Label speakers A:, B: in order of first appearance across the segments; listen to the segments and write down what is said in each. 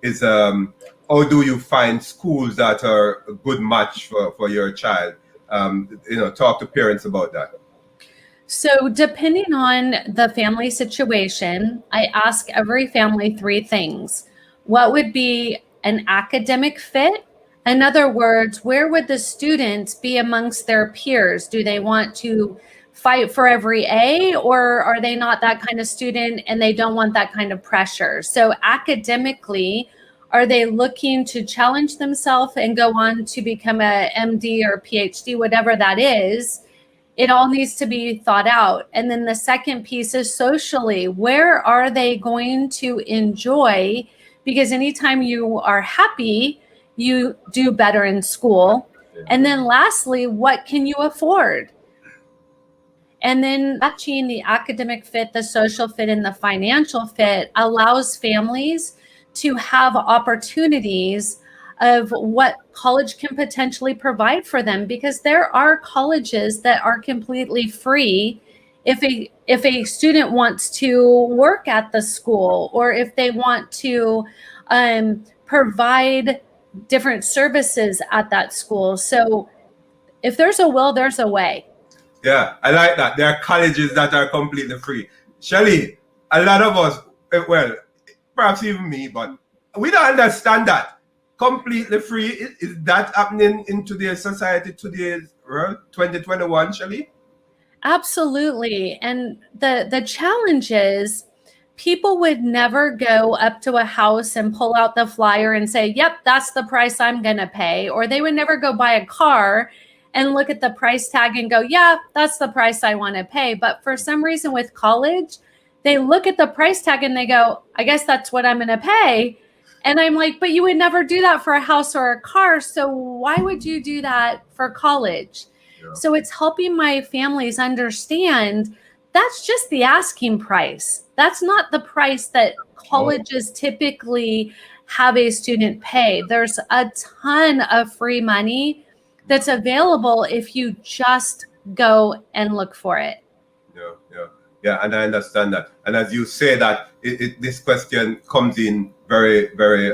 A: is how do you find schools that are a good match for your child? Talk to parents about that.
B: So depending on the family situation, I ask every family three things. What would be an academic fit? In other words, where would the students be amongst their peers? Do they want to fight for every A, or are they not that kind of student and they don't want that kind of pressure? So academically, are they looking to challenge themselves and go on to become a MD or PhD, whatever that is? It all needs to be thought out. And then the second piece is socially. Where are they going to enjoy? Because anytime you are happy, you do better in school. And then lastly, what can you afford? And then matching the academic fit, the social fit, and the financial fit allows families to have opportunities of what college can potentially provide for them, because there are colleges that are completely free if a student wants to work at the school, or if they want to provide different services at that school. So if there's a will, there's a way.
A: Yeah, I like that. There are colleges that are completely free. Shellee, a lot of us, well, perhaps even me, but we don't understand that. Completely free, is that happening in today's society, today's world, 2021, Shellee?
B: Absolutely. And the challenge is people would never go up to a house and pull out the flyer and say, yep, that's the price I'm going to pay. Or they would never go buy a car and look at the price tag and go, yeah, that's the price I want to pay. But for some reason with college, they look at the price tag and they go, I guess that's what I'm going to pay. And I'm like, but you would never do that for a house or a car. So why would you do that for college? Yeah. So it's helping my families understand that's just the asking price. That's not the price that colleges typically have a student pay. There's a ton of free money that's available if you just go and look for it.
A: Yeah, and I understand that. And as you say that, this question comes in very, very,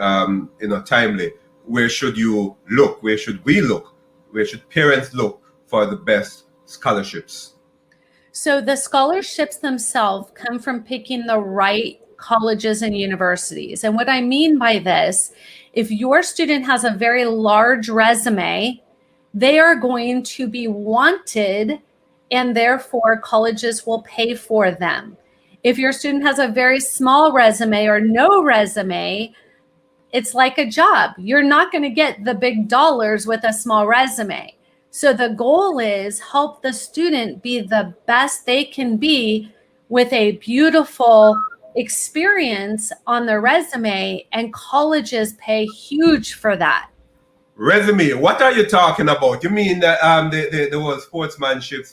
A: timely. Where should you look? Where should we look? Where should parents look for the best scholarships?
B: So the scholarships themselves come from picking the right colleges and universities. And what I mean by this, if your student has a very large resume, they are going to be wanted, and therefore colleges will pay for them. If your student has a very small resume or no resume, it's like a job. You're not going to get the big dollars with a small resume. So the goal is help the student be the best they can be with a beautiful experience on their resume, and colleges pay huge for that.
A: Resume, what are you talking about? You mean that the word sportsmanship,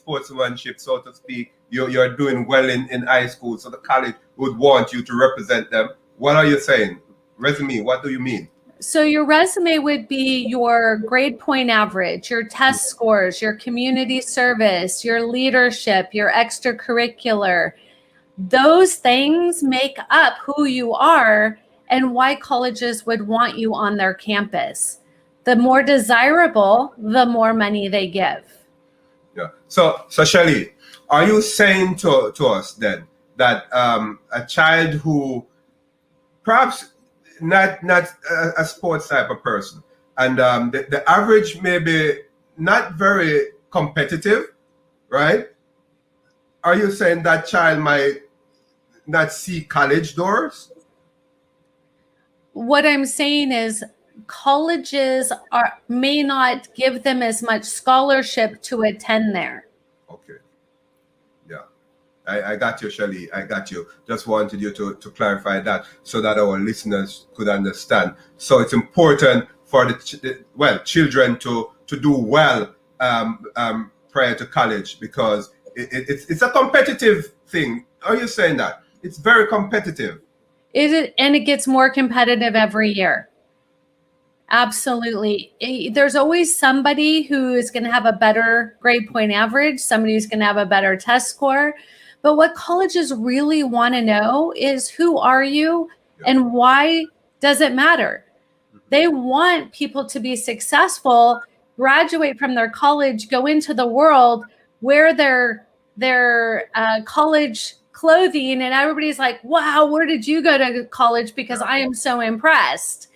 A: so to speak, you're doing well in high school, so the college would want you to represent them. What are you saying? Resume, what do you mean?
B: So your resume would be your grade point average, your test scores, your community service, your leadership, your extracurricular. Those things make up who you are and why colleges would want you on their campus. The more desirable, the more money they give.
A: Yeah. So Shellee, are you saying to us then that a child who perhaps not a sports type of person, and the average may be not very competitive, right? Are you saying that child might not see college doors?
B: What I'm saying is colleges may not give them as much scholarship to attend there.
A: Okay. Yeah. I got you, Shellee. I got you. Just wanted you to clarify that so that our listeners could understand. So it's important for the children to do well prior to college, because it's a competitive thing. Are you saying that? It's very competitive.
B: And it gets more competitive every year. Absolutely. There's always somebody who is going to have a better grade point average, somebody who's going to have a better test score. But what colleges really want to know is, who are you and why Doesn't matter. They want people to be successful, graduate from their college, go into the world, wear their college clothing, and everybody's like, wow, where did you go to college? Because I am so impressed.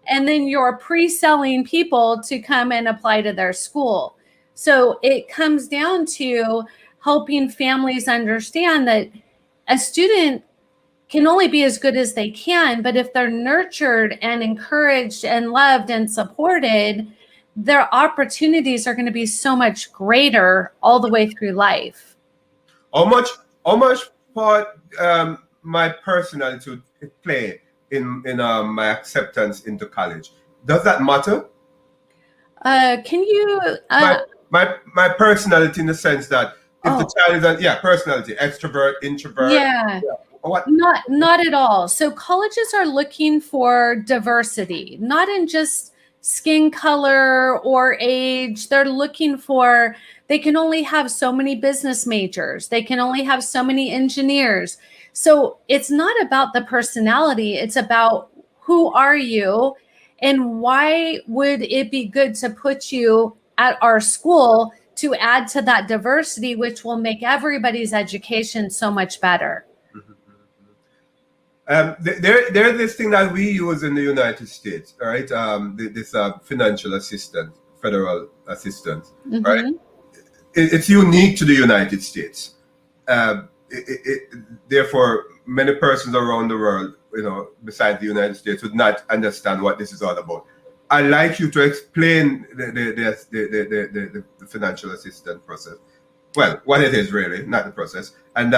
B: And then you're pre-selling people to come and apply to their school. So it comes down to helping families understand that a student can only be as good as they can, but if they're nurtured and encouraged and loved and supported, their opportunities are going to be so much greater all the way through life.
A: How much part my personality play in my acceptance into college? Does that matter?
B: Can you
A: my personality, in the sense that if the child is personality, extrovert, introvert.
B: Yeah. What? Not at all. So colleges are looking for diversity, not in just skin color or age. They're looking for, they can only have so many business majors. They can only have so many engineers. So it's not about the personality. It's about who are you and why would it be good to put you at our school to add to that diversity, which will make everybody's education so much better.
A: There's this thing that we use in the United States, right? This financial assistance, federal assistance, right? It's unique to the United States. Therefore, many persons around the world, besides the United States, would not understand what this is all about. I'd like you to explain the financial assistance process. Well, what it is really, not the process, and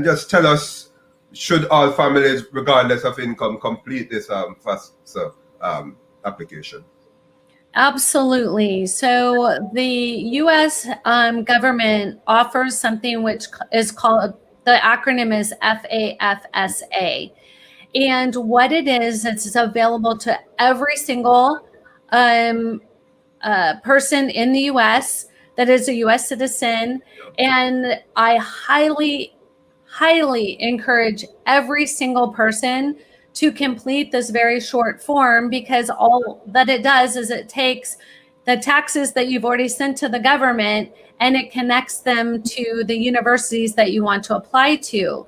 A: just tell us, should all families, regardless of income, complete this FAFSA application?
B: Absolutely. So the U.S. Government offers something which is called, the acronym is FAFSA. And what it is, it's available to every single person in the U.S. that is a U.S. citizen. And I highly encourage every single person to complete this very short form, because all that it does is it takes the taxes that you've already sent to the government and it connects them to the universities that you want to apply to.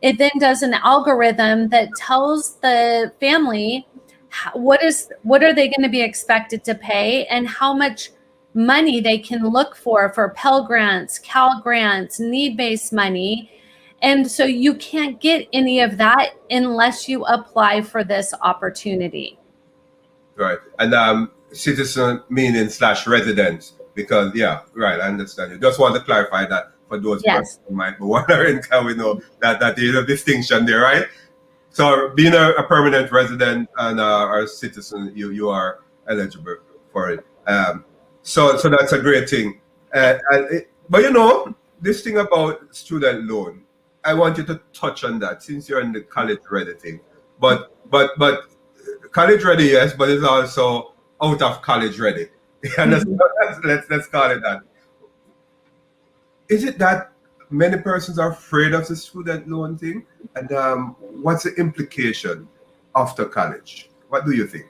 B: It then does an algorithm that tells the family what are they going to be expected to pay and how much money they can look for Pell Grants, Cal Grants, need-based money. And so you can't get any of that unless you apply for this opportunity.
A: Right. And citizen meaning / residents, because, I understand. You just want to clarify that for those persons who might be wondering, how we know that there's a distinction there, right? So being a permanent resident and a citizen, you are eligible for it. So that's a great thing. But this thing about student loan, I want you to touch on that, since you're in the college ready thing. But college ready, yes, but it's also out of college ready. Let's call it that. Is it that many persons are afraid of the student loan thing? And what's the implication after college? What do you think?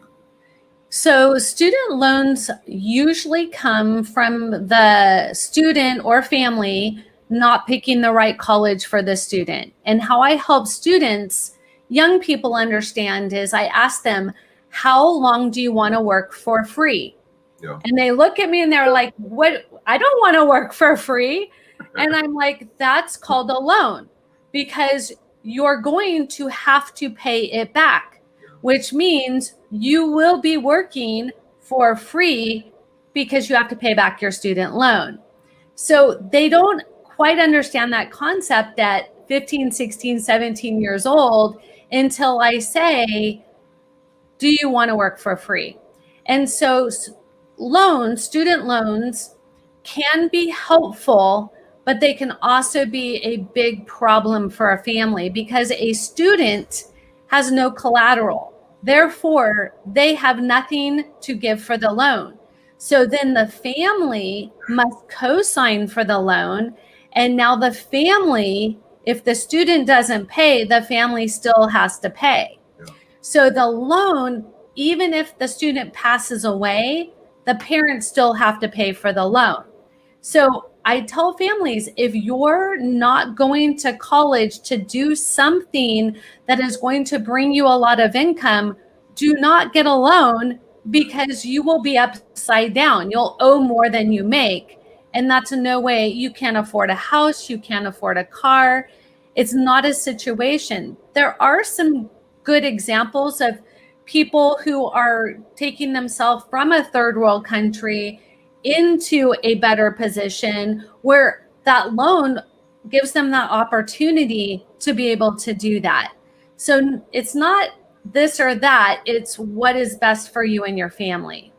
B: So student loans usually come from the student or family not picking the right college for the student. And how I help students, young people, understand is I ask them, how long do you want to work for free? Yeah. And they look at me and they're like, what? I don't want to work for free. And I'm like, that's called a loan, because you're going to have to pay it back, which means you will be working for free because you have to pay back your student loan. So they don't quite understand that concept at 15, 16, 17 years old until I say, do you want to work for free? And so student loans can be helpful, but they can also be a big problem for a family, because a student has no collateral. Therefore, they have nothing to give for the loan. So then the family must co-sign for the loan. And now the family, if the student doesn't pay, the family still has to pay. Yeah. So the loan, even if the student passes away, the parents still have to pay for the loan. So I tell families, if you're not going to college to do something that is going to bring you a lot of income, do not get a loan, because you will be upside down. You'll owe more than you make. And that's in no way, you can't afford a house, you can't afford a car. It's not a situation. There are some good examples of people who are taking themselves from a third world country into a better position where that loan gives them that opportunity to be able to do that. So it's not this or that, it's what is best for you and your family.